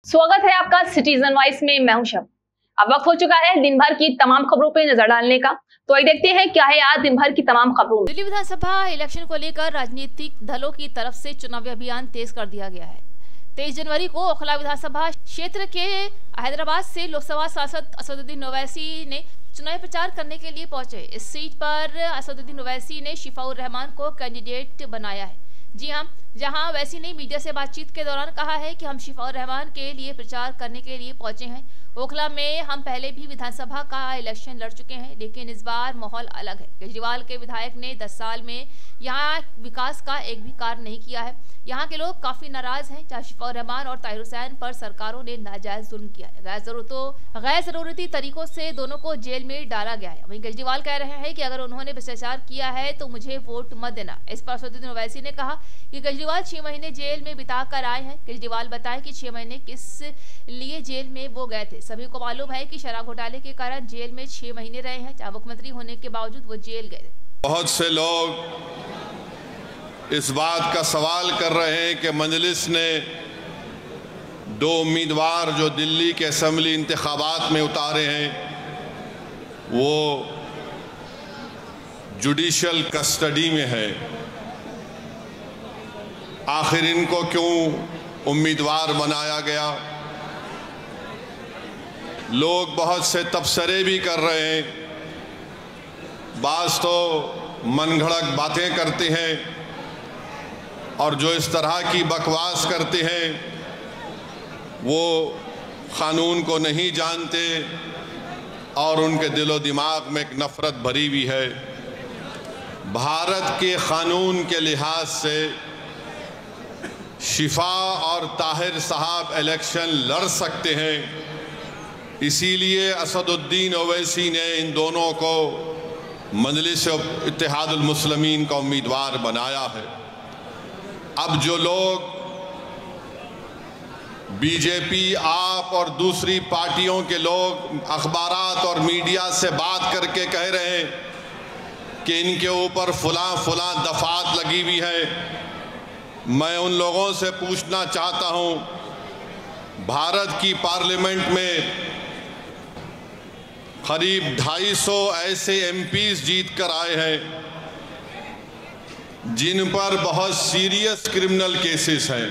स्वागत है आपका सिटीजन वॉइस में। मैं हूं शब। अब वक्त हो चुका है दिन भर की तमाम खबरों पर नजर डालने का, तो आइए देखते हैं क्या है आज दिन भर की तमाम खबरों में। दिल्ली विधानसभा इलेक्शन को लेकर राजनीतिक दलों की तरफ से चुनावी अभियान तेज कर दिया गया है। 23 जनवरी को ओखला विधानसभा क्षेत्र के हैदराबाद से लोकसभा सांसद असदुद्दीन ओवैसी ने चुनावी प्रचार करने के लिए पहुंचे। इस सीट पर असदुद्दीन ओवैसी ने शिफाउर रहमान को कैंडिडेट बनाया है। जी हाँ, जहां ओवैसी ने मीडिया से बातचीत के दौरान कहा है कि हम शिफाउर रहमान के लिए प्रचार करने के लिए पहुंचे हैं। ओखला में हम पहले भी विधानसभा का इलेक्शन लड़ चुके हैं, लेकिन इस बार माहौल अलग है। केजरीवाल के विधायक ने 10 साल में यहाँ विकास का एक भी कार्य नहीं किया है। यहाँ के लोग काफी नाराज हैं। जहाँ शिफाउर रहमान और ताहिर हुसैन पर सरकारों ने नाजायज जुल्म किया है। गैर जरूरती तरीकों से दोनों को जेल में डाला गया है। वहीं केजरीवाल कह रहे हैं कि अगर उन्होंने भ्रष्टाचार किया है तो मुझे वोट मत देना। इस पर असदुद्दीन ओवैसी ने कहा कि केजरीवाल 6 महीने जेल में बिता कर आए हैं। केजरीवाल बताए कि 6 महीने किस लिए जेल में वो गए थे। सभी को मालूम है कि शराब घोटाले के कारण जेल में 6 महीने रहे हैं, जहाँ मुख्यमंत्री होने के बावजूद वो जेल गए। बहुत से लोग इस बात का सवाल कर रहे हैं कि मजलिस ने 2 उम्मीदवार जो दिल्ली के असेंबली इंतखाबात में उतारे हैं वो जुडिशियल कस्टडी में है, आखिर इनको क्यों उम्मीदवार बनाया गया। लोग बहुत से तबसरे भी कर रहे हैं, बाज़ तो मनगढ़ंत बातें करते हैं और जो इस तरह की बकवास करते हैं वो कानून को नहीं जानते और उनके दिलो दिमाग में एक नफरत भरी हुई है। भारत के कानून के लिहाज से शिफा और ताहिर साहब इलेक्शन लड़ सकते हैं, इसीलिए असदुद्दीन ओवैसी ने इन दोनों को मजलिस इत्तेहादुल मुस्लिमीन का उम्मीदवार बनाया है। अब जो लोग बीजेपी, आप और दूसरी पार्टियों के लोग अखबारात और मीडिया से बात करके कह रहे हैं कि इनके ऊपर फलां दफात लगी हुई है, मैं उन लोगों से पूछना चाहता हूं, भारत की पार्लियामेंट में करीब 250 ऐसे एमपीज जीत कर आए हैं जिन पर बहुत सीरियस क्रिमिनल केसेस हैं।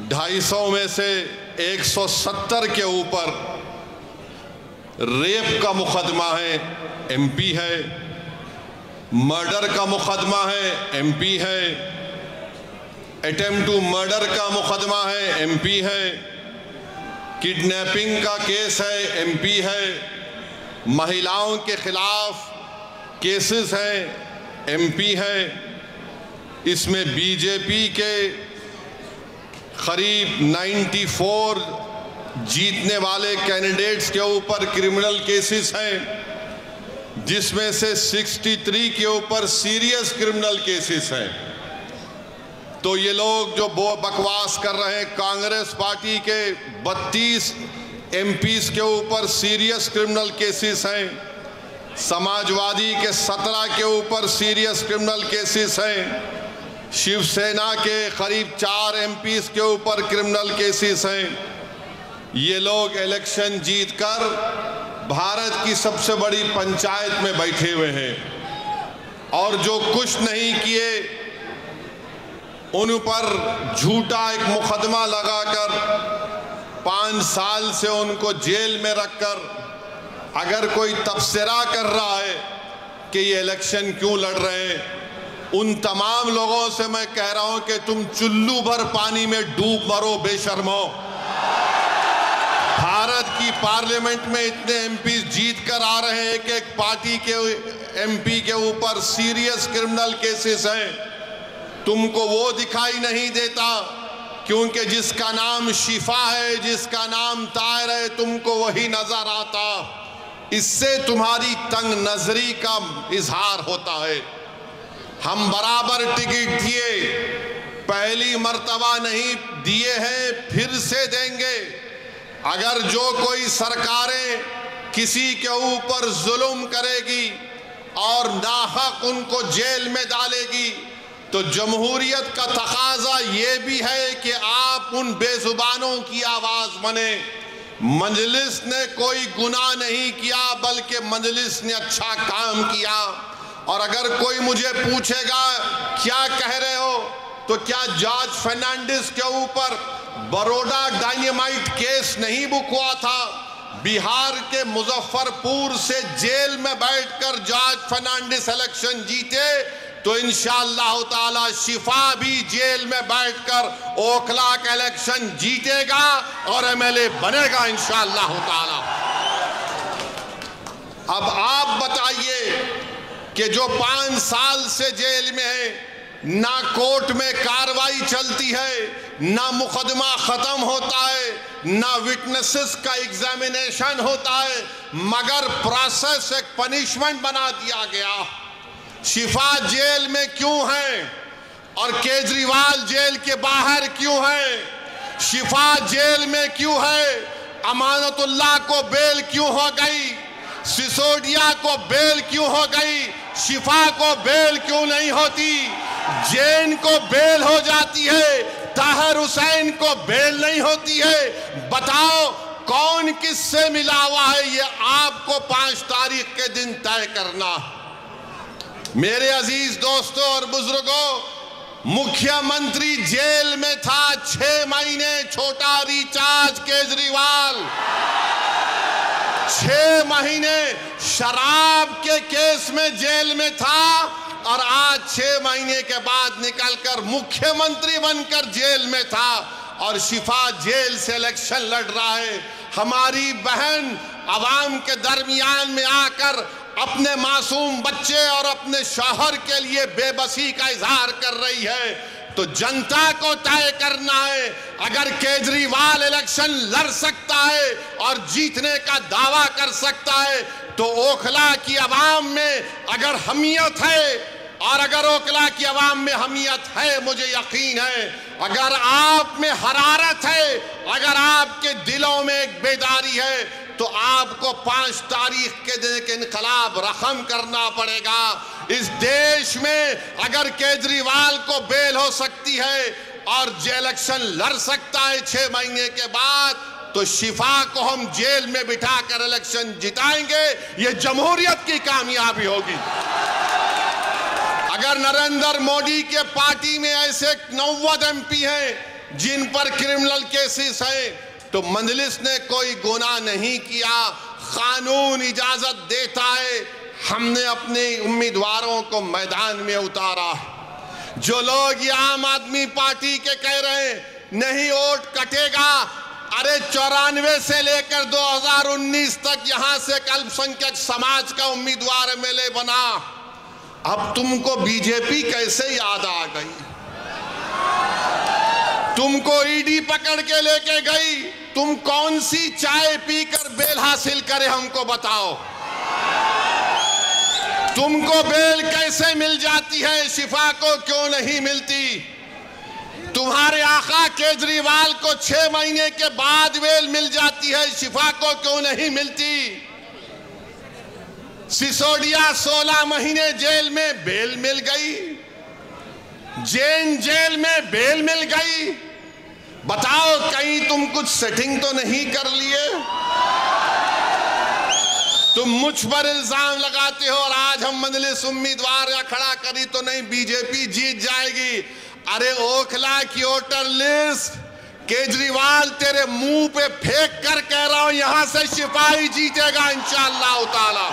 250 में से 170 के ऊपर रेप का मुकदमा है, एमपी है, मर्डर का मुकदमा है, एमपी है, अटेम्प्ट टू मर्डर का मुकदमा है, एमपी है, किडनैपिंग का केस है, एमपी है, महिलाओं के खिलाफ केसेस हैं, एमपी है। इसमें बीजेपी के करीब 94 जीतने वाले कैंडिडेट्स के ऊपर क्रिमिनल केसेस हैं, जिसमें से 63 के ऊपर सीरियस क्रिमिनल केसेस हैं। तो ये लोग जो बकवास कर रहे हैं, कांग्रेस पार्टी के 32 एमपीज के ऊपर सीरियस क्रिमिनल केसेस हैं, समाजवादी के 17 के ऊपर सीरियस क्रिमिनल केसेस हैं, शिवसेना के करीब 4 एमपीज के ऊपर क्रिमिनल केसेस हैं। ये लोग इलेक्शन जीतकर भारत की सबसे बड़ी पंचायत में बैठे हुए हैं और जो कुछ नहीं किए उन पर झूठा एक मुकदमा लगाकर 5 साल से उनको जेल में रखकर अगर कोई तबसरा कर रहा है कि ये इलेक्शन क्यों लड़ रहे हैं, उन तमाम लोगों से मैं कह रहा हूं कि तुम चुल्लू भर पानी में डूब मरो बेशर्मो। भारत की पार्लियामेंट में इतने एमपी जीत कर आ रहे हैं कि एक पार्टी के एमपी के ऊपर सीरियस क्रिमिनल केसेस हैं, तुमको वो दिखाई नहीं देता क्योंकि जिसका नाम शिफा है, जिसका नाम ताहिर है, तुमको वही नजर आता। इससे तुम्हारी तंग नजरी का इजहार होता है। हम बराबर टिकट दिए, पहली मर्तबा नहीं दिए हैं, फिर से देंगे। अगर जो कोई सरकारें किसी के ऊपर जुल्म करेगी और नाहक उनको जेल में डालेगी, तो जमहूरियत का तकाजा ये भी है कि आप उन बेजुबानों की आवाज बने। मजलिस ने कोई गुनाह नहीं किया, बल्कि मजलिस ने अच्छा काम किया। और अगर कोई मुझे पूछेगा क्या कह रहे हो, तो क्या जॉर्ज फर्नांडिस के ऊपर बड़ौदा डायनेमाइट केस नहीं बुक हुआ था? बिहार के मुजफ्फरपुर से जेल में बैठकर जॉर्ज फर्नांडिस इलेक्शन जीते, तो इंशाअल्लाह ताला शिफा भी जेल में बैठकर ओखला का इलेक्शन जीतेगा और एमएलए बनेगा इंशाअल्लाह ताला। अब आप बताइए कि जो 5 साल से जेल में है, ना कोर्ट में कार्रवाई चलती है, ना मुकदमा खत्म होता है, ना विटनेसेस का एग्जामिनेशन होता है, मगर प्रोसेस एक पनिशमेंट बना दिया गया। शिफा जेल में क्यों है और केजरीवाल जेल के बाहर क्यों है? शिफा जेल में क्यों है? अमानतुल्लाह को बेल क्यों हो गई? सिसोदिया को बेल क्यों हो गई? शिफा को बेल क्यों नहीं होती? जैन को बेल हो जाती है, ताहिर हुसैन को बेल नहीं होती है। बताओ कौन किससे मिला हुआ है, ये आपको 5 तारीख के दिन तय करना। मेरे अजीज दोस्तों और बुजुर्गों, मुख्यमंत्री जेल में था 6 महीने, छोटा रिचार्ज केजरीवाल 6 महीने शराब के केस में जेल में था, और आज 6 महीने के बाद निकलकर मुख्यमंत्री बनकर जेल में था, और शिफा जेल से इलेक्शन लड़ रहा है। हमारी बहन अवाम के दरमियान में आकर अपने मासूम बच्चे और अपने शौहर के लिए बेबसी का इजहार कर रही है। तो जनता को तय करना है। अगर केजरीवाल इलेक्शन लड़ सकता है और जीतने का दावा कर सकता है, तो ओखला की आवाम में अगर हमीयत है, और अगर ओखला की आवाम में हमीयत है, मुझे यकीन है, अगर आप में हरारत है, अगर आपके दिलों में एक बेदारी है, तो आपको 5 तारीख के दिन के इनकलाब रकम करना पड़ेगा। इस देश में अगर केजरीवाल को बेल हो सकती है और जो इलेक्शन लड़ सकता है 6 महीने के बाद, तो शिफा को हम जेल में बिठाकर इलेक्शन जिताएंगे। ये जमहूरियत की कामयाबी होगी। अगर नरेंद्र मोदी के पार्टी में ऐसे 90 MP हैं जिन पर क्रिमिनल केसेस हैं, तो मजलिस ने कोई गुनाह नहीं किया, कानून इजाजत देता है। हमने अपने उम्मीदवारों को मैदान में उतारा। जो लोग ये आम आदमी पार्टी के कह रहे हैं नहीं वोट कटेगा, अरे 94 से लेकर 2019 तक यहां से अल्पसंख्यक समाज का उम्मीदवार एमएलए बना। अब तुमको बीजेपी कैसे याद आ गई? तुमको ईडी पकड़ के लेके गई। तुम कौन सी चाय पीकर बेल हासिल करे, हमको बताओ। तुमको बेल कैसे मिल जाती है, शिफा को क्यों नहीं मिलती? तुम्हारे आका केजरीवाल को 6 महीने के बाद बेल मिल जाती है, शिफा को क्यों नहीं मिलती? सिसोदिया 16 महीने जेल में बेल मिल गई, जैन जेल में बेल मिल गई। बताओ कहीं तुम कुछ सेटिंग तो नहीं कर लिए? तुम मुझ पर इल्जाम लगाते हो और आज हम मजलिस उम्मीदवार या खड़ा करी तो नहीं बीजेपी जीत जाएगी। अरे ओखला की वोटर लिस्ट केजरीवाल तेरे मुंह पे फेंक कर कह रहा हूं, यहां से सिपाही जीतेगा इंशाअल्लाह ताला।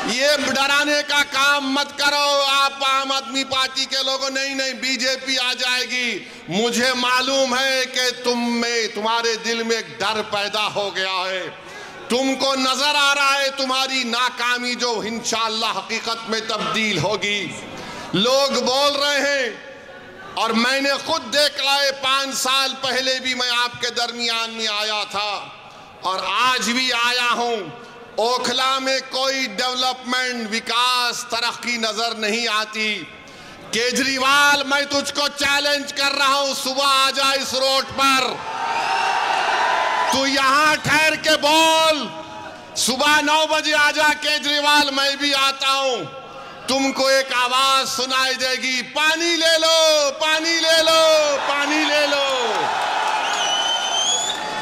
ये डराने का काम मत करो आप आम आदमी पार्टी के लोगों। नहीं बीजेपी आ जाएगी। मुझे मालूम है कि तुम में, तुम्हारे दिल में एक डर पैदा हो गया है। तुमको नजर आ रहा है तुम्हारी नाकामी जो इंशाअल्लाह हकीकत में तब्दील होगी। लोग बोल रहे हैं और मैंने खुद देखा है, 5 साल पहले भी मैं आपके दरमियान में आया था और आज भी आया हूं। ओखला में कोई डेवलपमेंट, विकास, तरक्की नजर नहीं आती। केजरीवाल, मैं तुझको चैलेंज कर रहा हूं, सुबह आ जा इस रोड पर, तू यहां ठहर के बोल। सुबह 9 बजे आ जा केजरीवाल, मैं भी आता हूं। तुमको एक आवाज सुनाई देगी, पानी ले लो, पानी ले लो, पानी ले लो।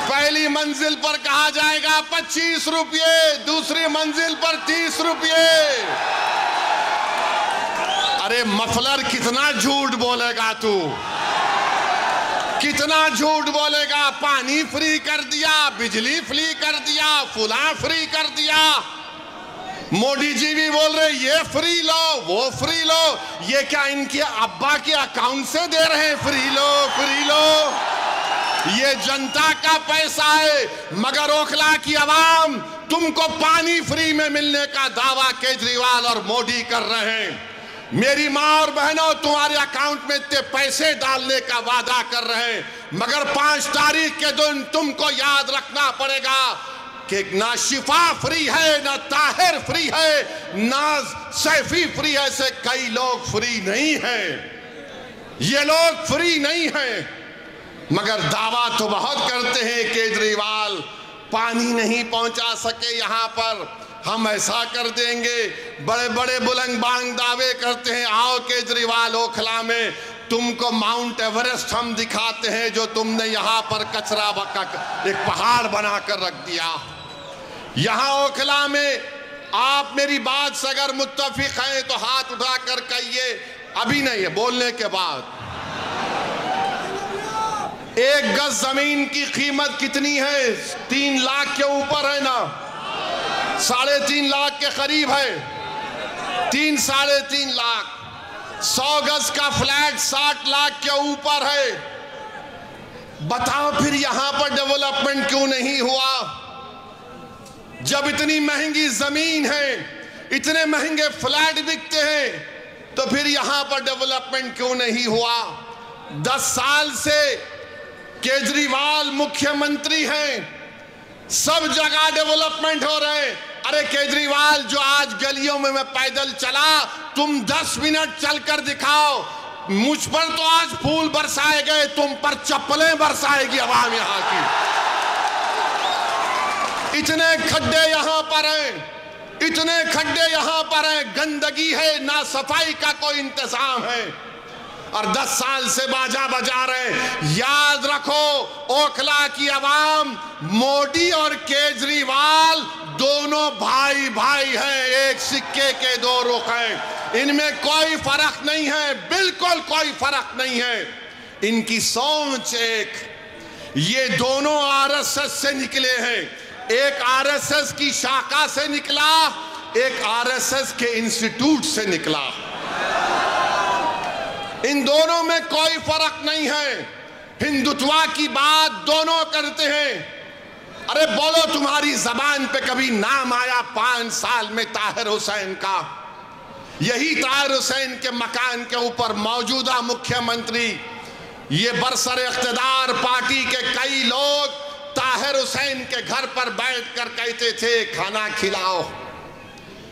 पहली मंजिल पर कहा जाएगा 25 रुपये, दूसरी मंजिल पर 30 रुपये। अरे मफलर, कितना झूठ बोलेगा तू, कितना झूठ बोलेगा। पानी फ्री कर दिया, बिजली फ्री कर दिया, फुला फ्री कर दिया। मोदी जी भी बोल रहे ये फ्री लो, वो फ्री लो। ये क्या इनके अब्बा के अकाउंट से दे रहे हैं? फ्री लो, फ्री लो। ये जनता का पैसा है। मगर ओखला की आवाम, तुमको पानी फ्री में मिलने का दावा केजरीवाल और मोदी कर रहे हैं। मेरी माँ और बहनों, तुम्हारे अकाउंट में इतने पैसे डालने का वादा कर रहे हैं, मगर 5 तारीख के दिन तुमको याद रखना पड़ेगा कि ना शिफा फ्री है, ना ताहिर फ्री है, ना सैफी फ्री है। ऐसे कई लोग फ्री नहीं हैं। ये लोग फ्री नहीं हैं, मगर दावा तो बहुत करते हैं केजरीवाल पानी नहीं पहुंचा सके यहां पर, हम ऐसा कर देंगे। बड़े बड़े बुलंद बांग दावे करते हैं। आओ केजरीवाल, ओखला में तुमको माउंट एवरेस्ट हम दिखाते हैं, जो तुमने यहां पर कचरा एक पहाड़ बनाकर रख दिया। यहां ओखला में आप मेरी बात से अगर मुत्तफिक हैं तो हाथ उठाकर कहिए। अभी नहीं है, बोलने के बाद। 1 गज जमीन की कीमत कितनी है? 3 लाख के ऊपर है ना, 3.5 लाख के करीब है। 3 साढ़े 3 लाख। 100 गज का फ्लैट 60 लाख के ऊपर है। बताओ फिर यहां पर डेवलपमेंट क्यों नहीं हुआ? जब इतनी महंगी जमीन है, इतने महंगे फ्लैट बिकते हैं, तो फिर यहां पर डेवलपमेंट क्यों नहीं हुआ? 10 साल से केजरीवाल मुख्यमंत्री हैं, सब जगह डेवलपमेंट हो रहे हैं। अरे केजरीवाल, जो आज गलियों में मैं पैदल चला, तुम 10 मिनट चलकर दिखाओ। मुझ पर तो आज फूल बरसाए गए, तुम पर चप्पलें बरसाएगी आवाम यहां की। इतने खड्डे यहां पर हैं, इतने खड्डे यहां पर हैं, गंदगी है, ना सफाई का कोई इंतजाम है, और 10 साल से बाजा बजा रहे। याद रखो, ओखला की आवाम, मोदी और केजरीवाल दोनों भाई भाई हैं, एक सिक्के के 2 रुख हैं। इनमें कोई फर्क नहीं है, बिल्कुल कोई फर्क नहीं है। इनकी सोच एक। ये दोनों आरएसएस से निकले हैं। एक आरएसएस की शाखा से निकला, एक आरएसएस के इंस्टीट्यूट से निकला। इन दोनों में कोई फर्क नहीं है। हिंदुत्वा की बात दोनों करते हैं। अरे बोलो, तुम्हारी जबान पे कभी नाम आया 5 साल में ताहिर हुसैन का? यही ताहिर हुसैन के मकान के ऊपर मौजूदा मुख्यमंत्री, ये बरसर इख्तिदार पार्टी के कई लोग ताहिर हुसैन के घर पर बैठकर कहते थे खाना खिलाओ।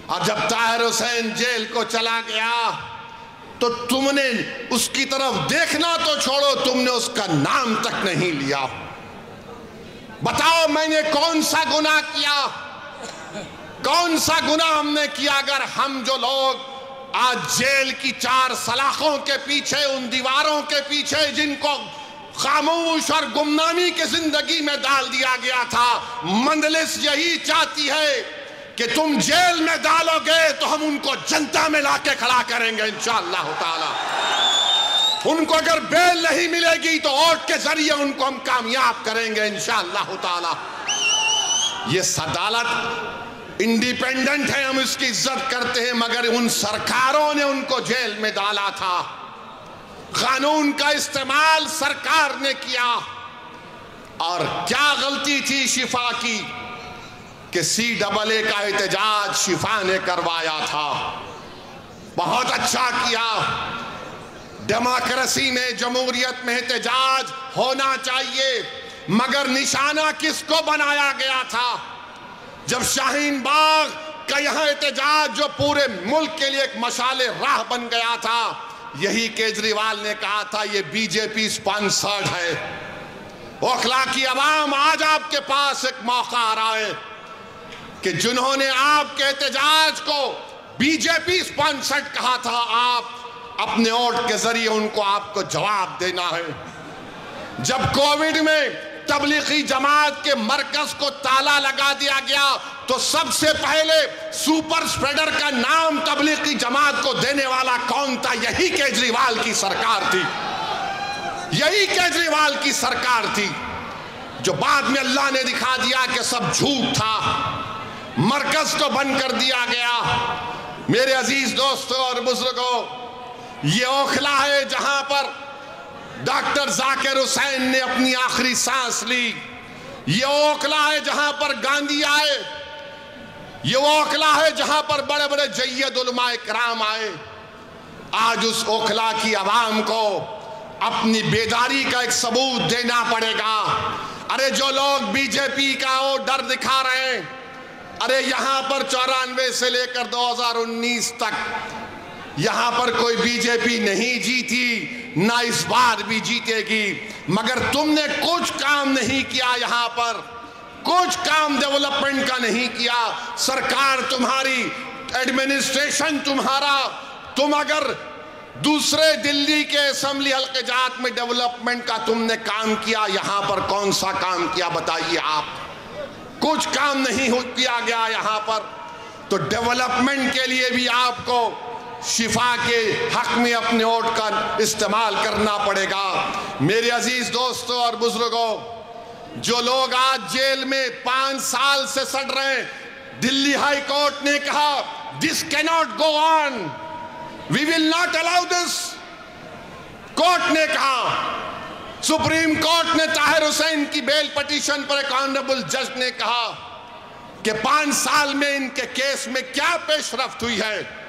और जब ताहिर हुसैन जेल को चला गया तो तुमने उसकी तरफ देखना तो छोड़ो, तुमने उसका नाम तक नहीं लिया। बताओ मैंने कौन सा गुनाह किया? कौन सा गुनाह हमने किया? अगर हम जो लोग आज जेल की 4 सलाखों के पीछे, उन दीवारों के पीछे जिनको खामोश और गुमनामी की जिंदगी में डाल दिया गया था, मंदलिस यही चाहती है कि तुम जेल में डालोगे तो हम उनको जनता में लाके खड़ा करेंगे इंशाअल्लाह ताला। उनको अगर बेल नहीं मिलेगी तो वोट के जरिए उनको हम कामयाब करेंगे इंशाअल्लाह ताला। ये अदालत इंडिपेंडेंट है, हम इसकी इज्जत करते हैं, मगर उन सरकारों ने उनको जेल में डाला था। कानून का इस्तेमाल सरकार ने किया। और क्या गलती थी शिफा की कि CAA का एहतजाज शिफा ने करवाया था। बहुत अच्छा किया। डेमोक्रेसी में, जमहूरियत में एहतजाज होना चाहिए, मगर निशाना किसको बनाया गया था? जब शाहीन बाग का यहां एहतजाज जो पूरे मुल्क के लिए एक मशाले राह बन गया था, यही केजरीवाल ने कहा था ये बीजेपी स्पॉन्सर्ड है। ओखला की आवाम, आज आपके पास एक मौका आ रहा है कि जिन्होंने आपके एहतजाज को बीजेपी स्पॉन्सर्ड कहा था, आप अपने वोट के जरिए उनको आपको जवाब देना है। जब कोविड में तबलीगी जमात के मरकज को ताला लगा दिया गया तो सबसे पहले सुपर स्प्रेडर का नाम तबलीगी जमात को देने वाला कौन था? यही केजरीवाल की सरकार थी। यही केजरीवाल की सरकार थी, जो बाद में अल्लाह ने दिखा दिया कि सब झूठ था, मरकज को बंद कर दिया गया। मेरे अजीज दोस्तों और बुजुर्गों, ये ओखला है जहां पर डॉक्टर जाकिर हुसैन ने अपनी आखिरी सांस ली। ये ओखला है जहां पर गांधी आए। ये ओखला है जहां पर बड़े बड़े जय्यद उलमाए किराम आए। आज उस ओखला की आवाम को अपनी बेदारी का एक सबूत देना पड़ेगा। अरे जो लोग बीजेपी का वो डर दिखा रहे हैं, अरे यहां पर 94 से लेकर 2019 तक यहां पर कोई बीजेपी नहीं जीती, ना इस बार भी जीतेगी। मगर तुमने कुछ काम नहीं किया, यहां पर कुछ काम डेवलपमेंट का नहीं किया। सरकार तुम्हारी, एडमिनिस्ट्रेशन तुम्हारा, तुम अगर दूसरे दिल्ली के असेंबली हल्के जात में डेवलपमेंट का तुमने काम किया, यहां पर कौन सा काम किया बताइए आप? कुछ काम नहीं किया गया यहां पर। तो डेवलपमेंट के लिए भी आपको शिफा के हक में अपने वोट का इस्तेमाल करना पड़ेगा। मेरे अजीज दोस्तों और बुजुर्गों, जो लोग आज जेल में 5 साल से सड़ रहे हैं, दिल्ली हाई कोर्ट ने कहा this can not go on, we will not allow this. Court ने कहा, सुप्रीम कोर्ट ने ताहिर हुसैन की बेल पिटीशन पर एक ऑनरेबल जज ने कहा कि 5 साल में इनके केस में क्या पेशरफ्त हुई है।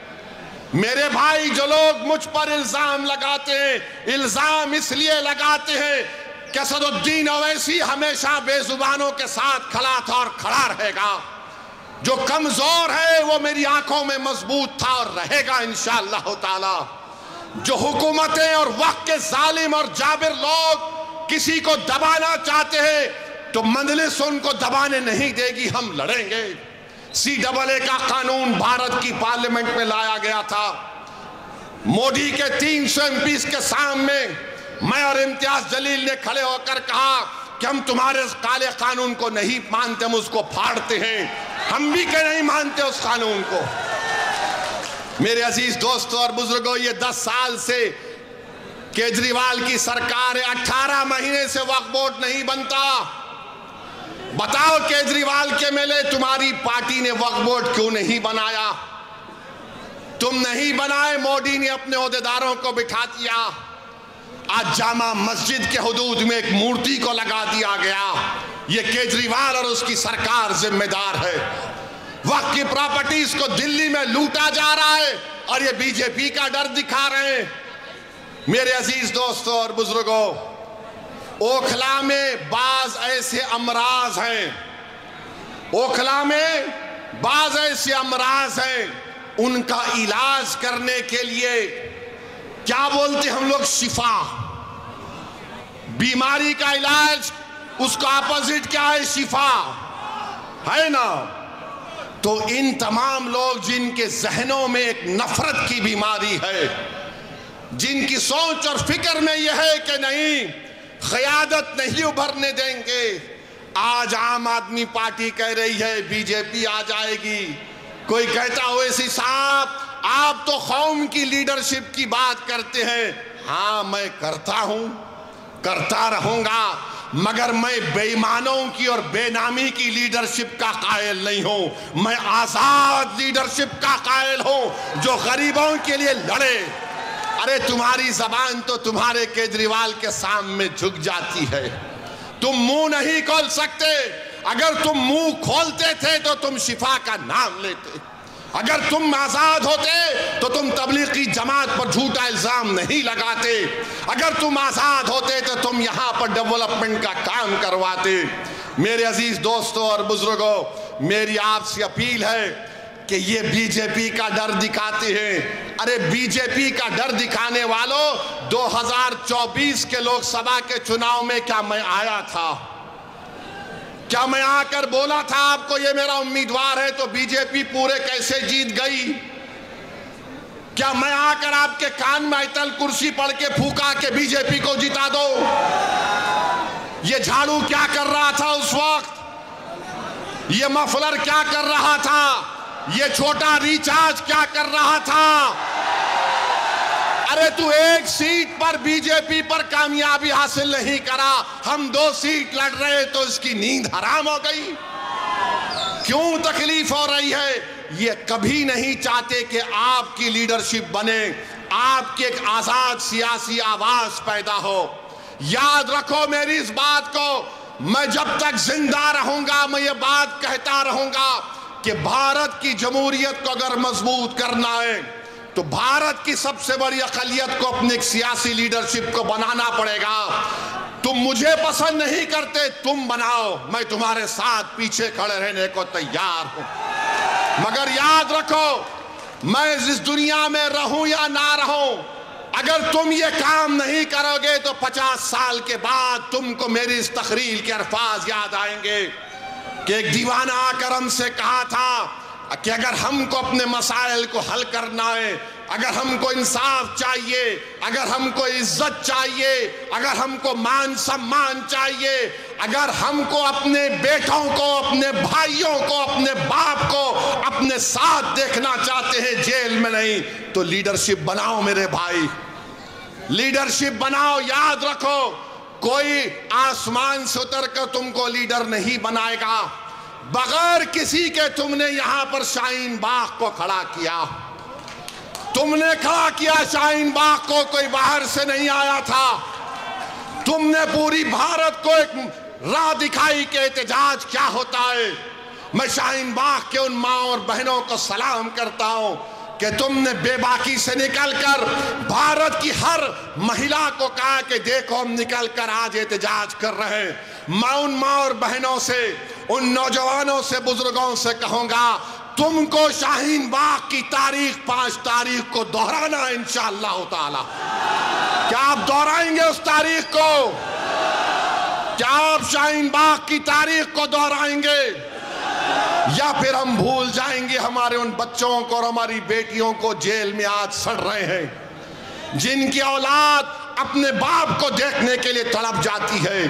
मेरे भाई, जो लोग मुझ पर इल्जाम लगाते हैं, इल्जाम इसलिए लगाते हैं कि असदुद्दीन ओवैसी हमेशा बेजुबानों के साथ खड़ा था और खड़ा रहेगा। जो कमजोर है वो मेरी आंखों में मजबूत था और रहेगा इंशाअल्लाह ताला। जो हुकूमतें और वक्त के जालिम और जाबिर लोग किसी को दबाना चाहते हैं तो मंजलिस उनको दबाने नहीं देगी, हम लड़ेंगे। CAA का कानून भारत की पार्लियामेंट में लाया गया था। मोदी के 300 MPs के सामने मैं और इम्तियाज जलील ने खड़े होकर कहा कि हम तुम्हारे काले कानून को नहीं मानते, हम उसको फाड़ते हैं। हम भी क्या नहीं मानते उस कानून को। मेरे अजीज दोस्तों और बुजुर्गों, ये 10 साल से केजरीवाल की सरकार है, 18 महीने से वक्फ बोर्ड नहीं बनता। बताओ केजरीवाल के मेले तुम्हारी पार्टी ने वक्फ बोर्ड क्यों नहीं बनाया? तुम नहीं बनाए, मोदी ने अपने ओहदेदारों को बिठा दिया। आज जामा मस्जिद के हुदूद में एक मूर्ति को लगा दिया गया। ये केजरीवाल और उसकी सरकार जिम्मेदार है। वक्फ की प्रॉपर्टीज को दिल्ली में लूटा जा रहा है और ये बीजेपी का डर दिखा रहे हैं। मेरे अजीज दोस्तों और बुजुर्गों, ओखला में बाज ऐसे अमराज हैं, ओखला में बाज ऐसे अमराज हैं, उनका इलाज करने के लिए क्या बोलते हम लोग, शिफा। बीमारी का इलाज, उसका अपोजिट क्या है? शिफा है ना। तो इन तमाम लोग जिनके जहनों में एक नफरत की बीमारी है, जिनकी सोच और फिक्र में यह है कि नहीं, क़यादत नहीं उभरने देंगे। आज आम आदमी पार्टी कह रही है बीजेपी आ जाएगी। कोई कहता ओवैसी साहब आप तो कौम की लीडरशिप की बात करते हैं। हाँ, मैं करता हूं, करता रहूंगा, मगर मैं बेईमानों की और बेनामी की लीडरशिप का कायल नहीं हूं। मैं आजाद लीडरशिप का कायल हूं जो गरीबों के लिए लड़े। अरे तुम्हारी जबान तो तुम्हारे केजरीवाल के सामने झुक जाती है, तुम मुंह नहीं खोल सकते। अगर तुम मुंह खोलते थे तो तुम शिफा का नाम लेते। अगर तुम आजाद होते तो तुम तबलीगी जमात पर झूठा इल्जाम नहीं लगाते। अगर तुम आजाद होते तो तुम यहां पर डेवलपमेंट का काम करवाते। मेरे अजीज दोस्तों और बुजुर्गों, मेरी आपसे अपील है कि ये बीजेपी का डर दिखाते हैं। अरे बीजेपी का डर दिखाने वालों, 2024 के लोकसभा के चुनाव में क्या मैं आया था? क्या मैं आकर बोला था आपको ये मेरा उम्मीदवार है तो बीजेपी पूरे कैसे जीत गई? क्या मैं आकर आपके कान में आयतल कुर्सी पढ़ के फूका के बीजेपी को जिता दो? ये झाड़ू क्या कर रहा था उस वक्त? ये मफलर क्या कर रहा था? ये छोटा रिचार्ज क्या कर रहा था? अरे तू एक सीट पर बीजेपी पर कामयाबी हासिल नहीं करा, हम 2 सीट लड़ रहे तो इसकी नींद हराम हो गई। क्यों तकलीफ हो रही है? ये कभी नहीं चाहते कि आपकी लीडरशिप बने, आपकी एक आजाद सियासी आवाज पैदा हो। याद रखो मेरी इस बात को, मैं जब तक जिंदा रहूंगा मैं ये बात कहता रहूंगा कि भारत की जमहूरियत को अगर मजबूत करना है तो भारत की सबसे बड़ी अक़लियत को अपनी एक सियासी लीडरशिप को बनाना पड़ेगा। तुम मुझे पसंद नहीं करते, तुम बनाओ, मैं तुम्हारे साथ पीछे खड़े रहने को तैयार हूं। मगर याद रखो, मैं इस दुनिया में रहूं या ना रहूं, अगर तुम ये काम नहीं करोगे तो 50 साल के बाद तुमको मेरी इस तकरीर के अल्फाज याद आएंगे कि एक दीवाना आकर हमसे कहा था कि अगर हमको अपने मसाइल को हल करना है, अगर हमको इंसाफ चाहिए, अगर हमको इज्जत चाहिए, अगर हमको मान सम्मान चाहिए, अगर हमको अपने बेटों को, अपने भाइयों को, अपने बाप को अपने साथ देखना चाहते हैं, जेल में नहीं, तो लीडरशिप बनाओ मेरे भाई, लीडरशिप बनाओ। याद रखो, कोई आसमान से उतर कर तुमको लीडर नहीं बनाएगा। बगैर किसी के तुमने यहां पर शाहीन बाग को खड़ा किया, तुमने खड़ा किया शाहीन बाग को, कोई बाहर से नहीं आया था। तुमने पूरी भारत को एक राह दिखाई कि एहतजाज क्या होता है। मैं शाहीन बाग के उन माँ और बहनों को सलाम करता हूं कि तुमने बेबाकी से निकलकर भारत की हर महिला को कहा कि देखो हम निकलकर आज एहतजाज कर रहे हैं। मैं उन माँ और बहनों से, उन नौजवानों से, बुजुर्गों से कहूंगा, तुमको शाहीन बाग की तारीख 5 तारीख को दोहराना है इंशाअल्लाह ताला। क्या आप दोहराएंगे उस तारीख को? क्या आप शाहीन बाग की तारीख को दोहराएंगे, या फिर हम भूल जाएंगे हमारे उन बच्चों को और हमारी बेटियों को जेल में आज सड़ रहे हैं, जिनकी औलाद अपने बाप को देखने के लिए तड़प जाती है,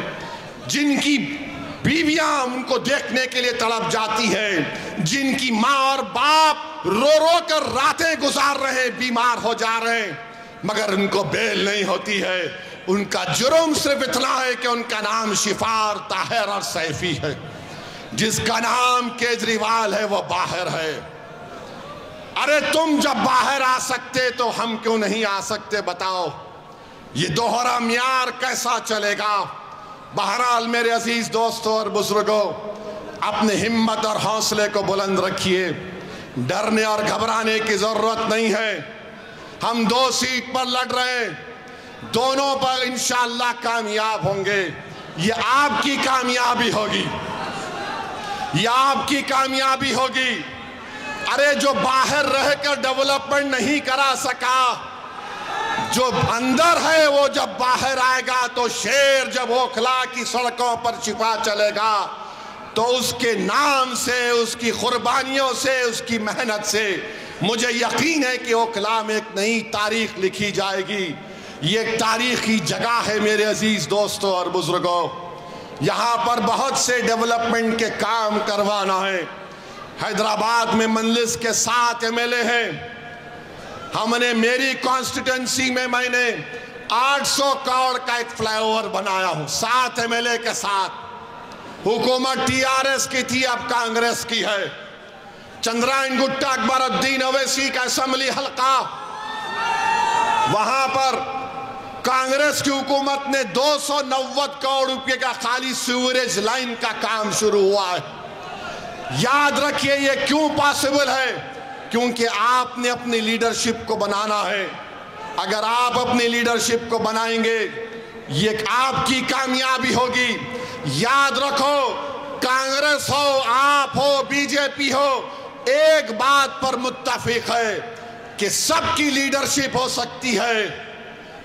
जिनकी बीवियां उनको देखने के लिए तड़प जाती हैं, जिनकी माँ और बाप रो रो कर रातें गुजार रहे हैं, बीमार हो जा रहे हैं, मगर उनको बेल नहीं होती है। उनका जुर्म सिर्फ इतना है कि उनका नाम शिफार, ताहिर और सैफी है। जिसका नाम केजरीवाल है वो बाहर है। अरे तुम जब बाहर आ सकते तो हम क्यों नहीं आ सकते बताओ? ये दोहरा म्यार कैसा चलेगा? बहरहाल मेरे अजीज दोस्तों और बुजुर्गों, अपनी हिम्मत और हौसले को बुलंद रखिए, डरने और घबराने की जरूरत नहीं है। हम 2 सीट पर लड़ रहे हैं, दोनों पर इंशाअल्लाह कामयाब होंगे। ये आपकी कामयाबी होगी, ये आपकी कामयाबी होगी। अरे जो बाहर रहकर डेवलपमेंट नहीं करा सका, जो अंदर है वो जब बाहर आएगा तो शेर जब ओखला की सड़कों पर छिपा चलेगा तो उसके नाम से, उसकी कुर्बानियों से, उसकी मेहनत से मुझे यकीन है कि ओखला में एक नई तारीख लिखी जाएगी। ये एक तारीखी जगह है मेरे अजीज दोस्तों और बुजुर्गों। यहाँ पर बहुत से डेवलपमेंट के काम करवाना है। हैदराबाद में मंजलिस के 7 MLA हैं। हमने मेरी कॉन्स्टिट्यूंसी में मैंने 800 करोड़ का एक फ्लाईओवर बनाया हूं 7 MLA के साथ। हुकूमत TRS की थी, अब कांग्रेस की है। चंद्रायन गुट्टा अकबरुद्दीन ओवैसी का असेंबली हल्का, वहां पर कांग्रेस की हुकूमत ने 290 करोड़ रुपए का खाली सीवरेज लाइन का काम शुरू हुआ है। याद रखिए ये क्यों पॉसिबल है? क्योंकि आपने अपनी लीडरशिप को बनाना है। अगर आप अपनी लीडरशिप को बनाएंगे, ये आपकी कामयाबी होगी। याद रखो, कांग्रेस हो, आप हो, बीजेपी हो, एक बात पर मुत्तफिक है कि सबकी लीडरशिप हो सकती है,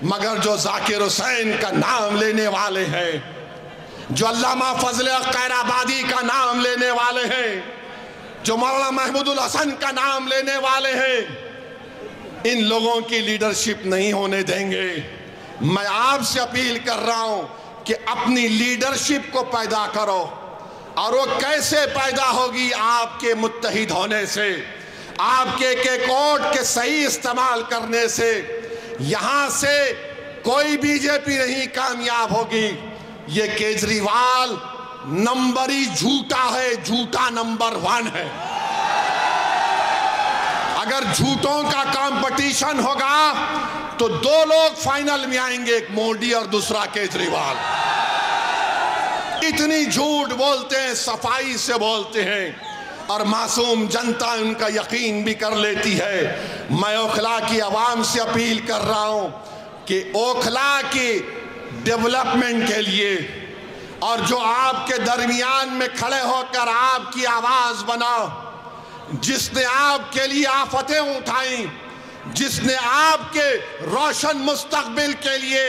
मगर जो जाकिर हुसैन का नाम लेने वाले हैं, जो अल्लामा फजल खैराबादी का नाम लेने वाले हैं, जो मौलाना महमूदुल हसन का नाम लेने वाले हैं, इन लोगों की लीडरशिप नहीं होने देंगे। मैं आपसे अपील कर रहा हूं कि अपनी लीडरशिप को पैदा करो, और वो कैसे पैदा होगी? आपके मुत्तहिद होने से, आपके कोड के सही इस्तेमाल करने से। यहां से कोई बीजेपी नहीं कामयाब होगी। ये केजरीवाल नंबर ही झूठा है, झूठा नंबर 1 है। अगर झूठों का कंपटीशन होगा तो 2 लोग फाइनल में आएंगे, एक मोदी और दूसरा केजरीवाल। इतनी झूठ बोलते हैं, सफाई से बोलते हैं, और मासूम जनता उनका यकीन भी कर लेती है। मैं ओखला की आवाम से अपील कर रहा हूं कि ओखला की डेवलपमेंट के लिए, और जो आपके दरमियान में खड़े होकर आपकी आवाज बना, जिसने आपके लिए आफतें उठाई, जिसने आपके रोशन मुस्तकबिल के लिए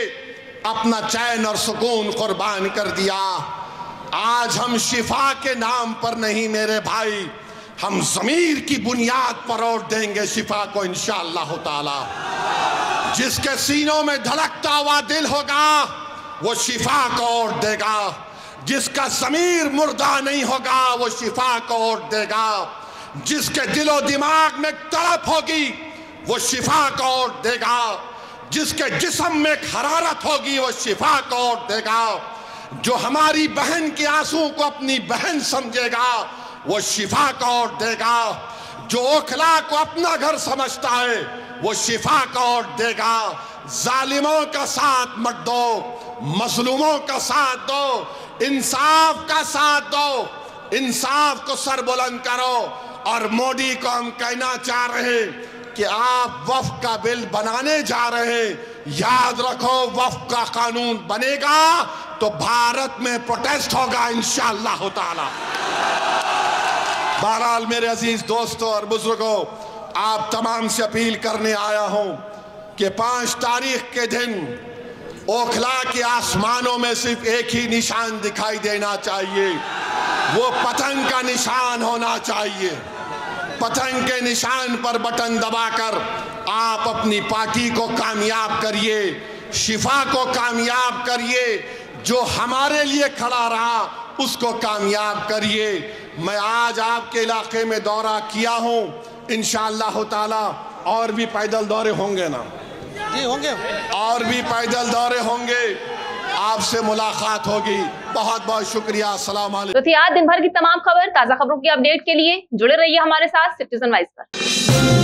अपना चैन और सुकून कुर्बान कर दिया, आज हम शिफा के नाम पर नहीं मेरे भाई, हम ज़मीर की बुनियाद पर वोट देंगे शिफा को इंशाअल्लाह ताला। जिसके सीनों में धड़कता हुआ दिल होगा वो शिफा को वोट देगा। जिसका ज़मीर मुर्दा नहीं होगा वो शिफा को वोट देगा। जिसके दिलो दिमाग में तड़प होगी वो शिफा को वोट देगा। जिसके जिस्म में हरारत होगी वो शिफा को वोट देगा। जो हमारी बहन के आंसू को अपनी बहन समझेगा वो शिफा को वोट देगा। जो ओखला को अपना घर समझता है वो शिफा को वोट देगा। जालिमों का साथ मत दो, मजलूमों का साथ दो, इंसाफ का साथ दो, इंसाफ को सर बुलंद करो। और मोदी को हम कहना चाह रहे हैं कि आप वक्फ का बिल बनाने जा रहे हैं, याद रखो वक्फ का कानून बनेगा तो भारत में प्रोटेस्ट होगा इंशाअल्लाह ताला। बहरहाल मेरे अजीज दोस्तों और बुजुर्गों, आप तमाम से अपील करने आया हूं कि 5 तारीख के दिन ओखला के आसमानों में सिर्फ एक ही निशान दिखाई देना चाहिए, वो पतंग का निशान होना चाहिए। पतंग के निशान पर बटन दबाकर आप अपनी पार्टी को कामयाब करिए, शिफा को कामयाब करिए, जो हमारे लिए खड़ा रहा उसको कामयाब करिए। मैं आज आपके इलाके में दौरा किया हूँ, इंशाअल्लाह ताला और भी पैदल दौरे होंगे ना जी, होंगे और भी पैदल दौरे होंगे, आपसे मुलाकात होगी। बहुत बहुत शुक्रिया। अस्सलाम वालेकुम। तो थी आज दिन भर की तमाम खबर, ताजा खबरों की अपडेट के लिए जुड़े रहिए हमारे साथ सिटीजन वाइस पर।